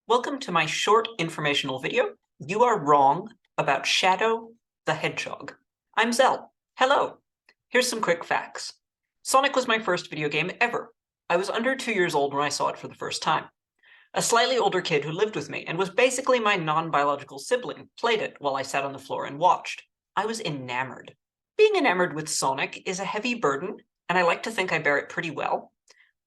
Welcome to my short informational video. You are wrong about Shadow the Hedgehog. I'm Zell. Hello. Here's some quick facts. Sonic was my first video game ever. I was under 2 years old when I saw it for the first time. A slightly older kid who lived with me and was basically my non-biological sibling played it while I sat on the floor and watched. I was enamored. Being enamored with Sonic is a heavy burden, and I like to think I bear it pretty well.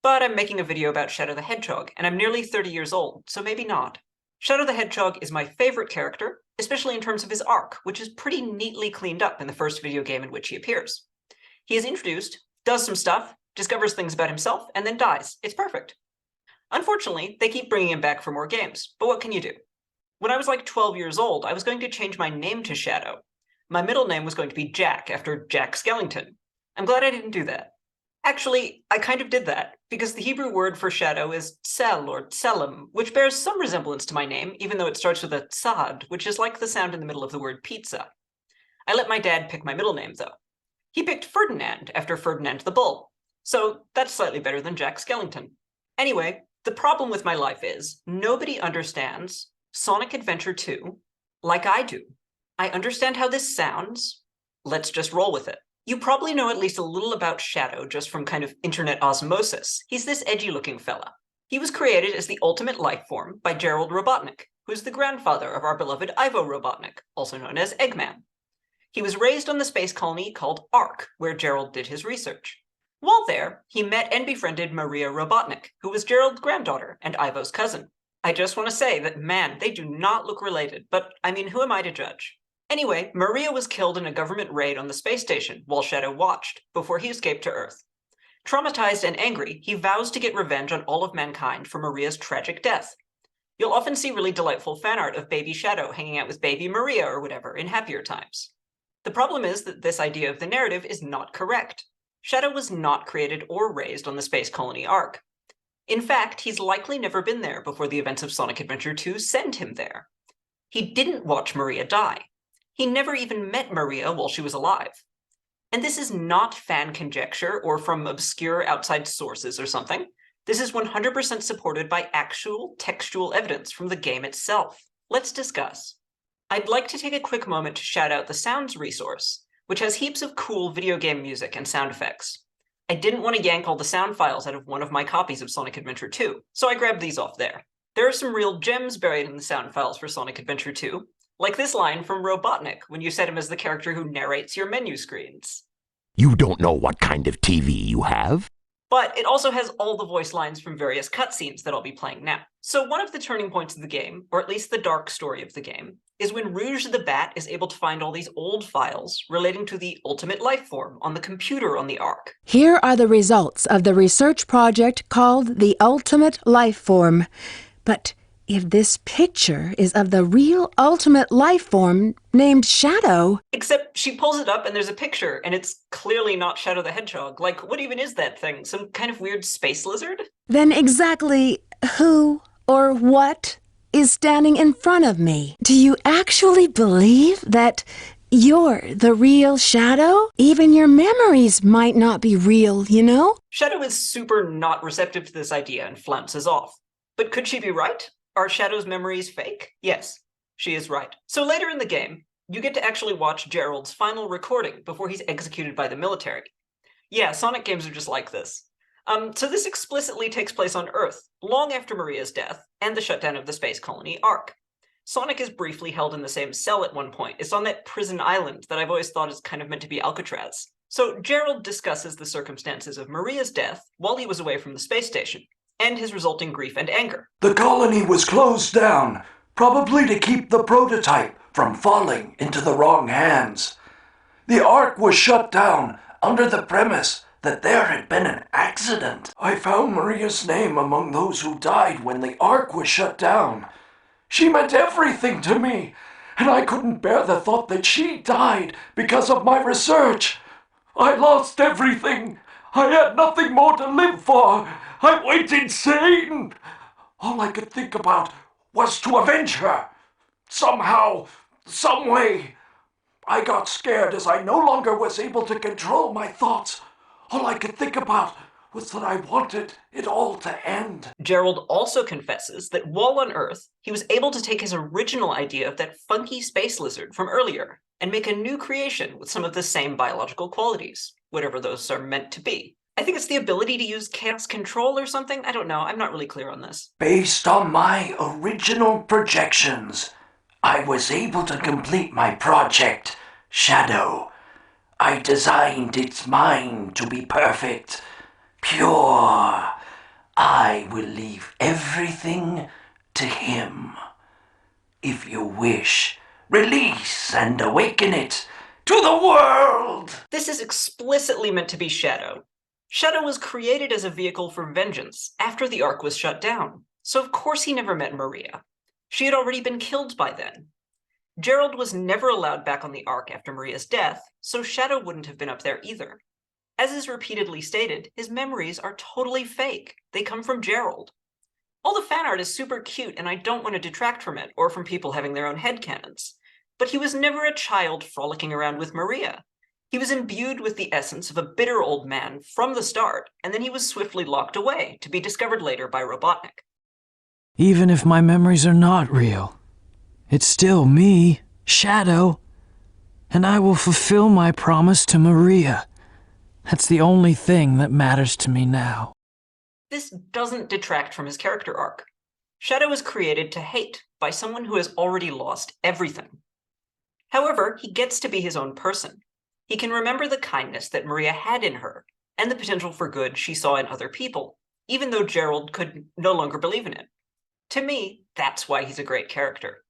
But I'm making a video about Shadow the Hedgehog, and I'm nearly 30 years old, so maybe not. Shadow the Hedgehog is my favorite character, especially in terms of his arc, which is pretty neatly cleaned up in the first video game in which he appears. He is introduced, does some stuff, discovers things about himself, and then dies. It's perfect. Unfortunately, they keep bringing him back for more games, but what can you do? When I was like 12 years old, I was going to change my name to Shadow. My middle name was going to be Jack, after Jack Skellington. I'm glad I didn't do that. Actually, I kind of did that, because the Hebrew word for shadow is tsel or tselem, which bears some resemblance to my name, even though it starts with a tsad, which is like the sound in the middle of the word pizza. I let my dad pick my middle name, though. He picked Ferdinand after Ferdinand the Bull, so that's slightly better than Jack Skellington. Anyway, the problem with my life is nobody understands Sonic Adventure 2 like I do. I understand how this sounds. Let's just roll with it. You probably know at least a little about Shadow just from kind of internet osmosis. He's this edgy-looking fella. He was created as the ultimate life form by Gerald Robotnik, who's the grandfather of our beloved Ivo Robotnik, also known as Eggman. He was raised on the space colony called Ark, where Gerald did his research. While there, he met and befriended Maria Robotnik, who was Gerald's granddaughter and Ivo's cousin. I just want to say that, man, they do not look related, but I mean, who am I to judge? Anyway, Maria was killed in a government raid on the space station while Shadow watched, before he escaped to Earth. Traumatized and angry, he vows to get revenge on all of mankind for Maria's tragic death. You'll often see really delightful fan art of baby Shadow hanging out with baby Maria or whatever in happier times. The problem is that this idea of the narrative is not correct. Shadow was not created or raised on the space colony Ark. In fact, he's likely never been there before the events of Sonic Adventure 2 send him there. He didn't watch Maria die. He never even met Maria while she was alive. And this is not fan conjecture or from obscure outside sources or something. This is 100% supported by actual textual evidence from the game itself. Let's discuss. I'd like to take a quick moment to shout out the Sounds resource, which has heaps of cool video game music and sound effects. I didn't want to yank all the sound files out of one of my copies of Sonic Adventure 2, so I grabbed these off there. There are some real gems buried in the sound files for Sonic Adventure 2, like this line from Robotnik when you set him as the character who narrates your menu screens. You don't know what kind of TV you have? But it also has all the voice lines from various cutscenes that I'll be playing now. So one of the turning points of the game, or at least the dark story of the game, is when Rouge the Bat is able to find all these old files relating to the ultimate life form on the computer on the Ark. Here are the results of the research project called the Ultimate Life Form. But if this picture is of the real ultimate life form named Shadow... Except she pulls it up and there's a picture, and it's clearly not Shadow the Hedgehog. Like, what even is that thing? Some kind of weird space lizard? Then exactly who or what is standing in front of me? Do you actually believe that you're the real Shadow? Even your memories might not be real, you know? Shadow is super not receptive to this idea and flounces off. But could she be right? Are Shadow's memories fake? Yes, she is right. So later in the game, you get to actually watch Gerald's final recording before he's executed by the military. Yeah, Sonic games are just like this. So this explicitly takes place on Earth, long after Maria's death and the shutdown of the space colony Ark. Sonic is briefly held in the same cell at one point. It's on that prison island that I've always thought is kind of meant to be Alcatraz. So Gerald discusses the circumstances of Maria's death while he was away from the space station, and his resulting grief and anger. The colony was closed down, probably to keep the prototype from falling into the wrong hands. The Ark was shut down under the premise that there had been an accident. I found Maria's name among those who died when the Ark was shut down. She meant everything to me, and I couldn't bear the thought that she died because of my research. I lost everything. I had nothing more to live for. I went insane. All I could think about was to avenge her. Somehow, some way. I got scared as I no longer was able to control my thoughts. All I could think about was that I wanted it all to end. Gerald also confesses that while on Earth, he was able to take his original idea of that funky space lizard from earlier and make a new creation with some of the same biological qualities, whatever those are meant to be. I think it's the ability to use chaos control or something. I don't know. I'm not really clear on this. Based on my original projections, I was able to complete my project, Shadow. I designed its mind to be perfect, pure. I will leave everything to him. If you wish, release and awaken it to the world! This is explicitly meant to be Shadow. Shadow was created as a vehicle for vengeance after the Ark was shut down, so of course he never met Maria. She had already been killed by then. Gerald was never allowed back on the Ark after Maria's death, so Shadow wouldn't have been up there either. As is repeatedly stated, his memories are totally fake. They come from Gerald. All the fan art is super cute, and I don't want to detract from it, or from people having their own headcanons. But he was never a child frolicking around with Maria. He was imbued with the essence of a bitter old man from the start, and then he was swiftly locked away, to be discovered later by Robotnik. Even if my memories are not real, it's still me, Shadow, and I will fulfill my promise to Maria. That's the only thing that matters to me now. This doesn't detract from his character arc. Shadow was created to hate by someone who has already lost everything. However, he gets to be his own person. He can remember the kindness that Maria had in her, and the potential for good she saw in other people, even though Gerald could no longer believe in it. To me, that's why he's a great character.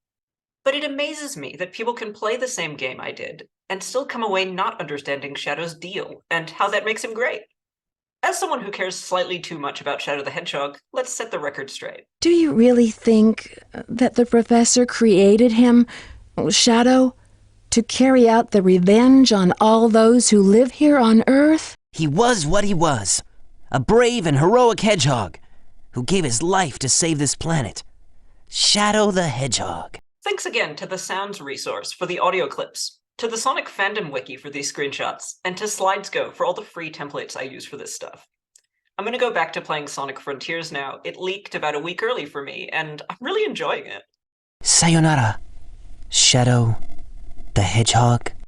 But it amazes me that people can play the same game I did, and still come away not understanding Shadow's deal, and how that makes him great. As someone who cares slightly too much about Shadow the Hedgehog, let's set the record straight. Do you really think that the professor created him, Shadow, to carry out the revenge on all those who live here on Earth? He was what he was, a brave and heroic hedgehog who gave his life to save this planet. Shadow the Hedgehog. Thanks again to the Sounds resource for the audio clips, to the Sonic Fandom Wiki for these screenshots, and to SlidesGo for all the free templates I use for this stuff. I'm going to go back to playing Sonic Frontiers now. It leaked about a week early for me, and I'm really enjoying it. Sayonara, Shadow the Hedgehog.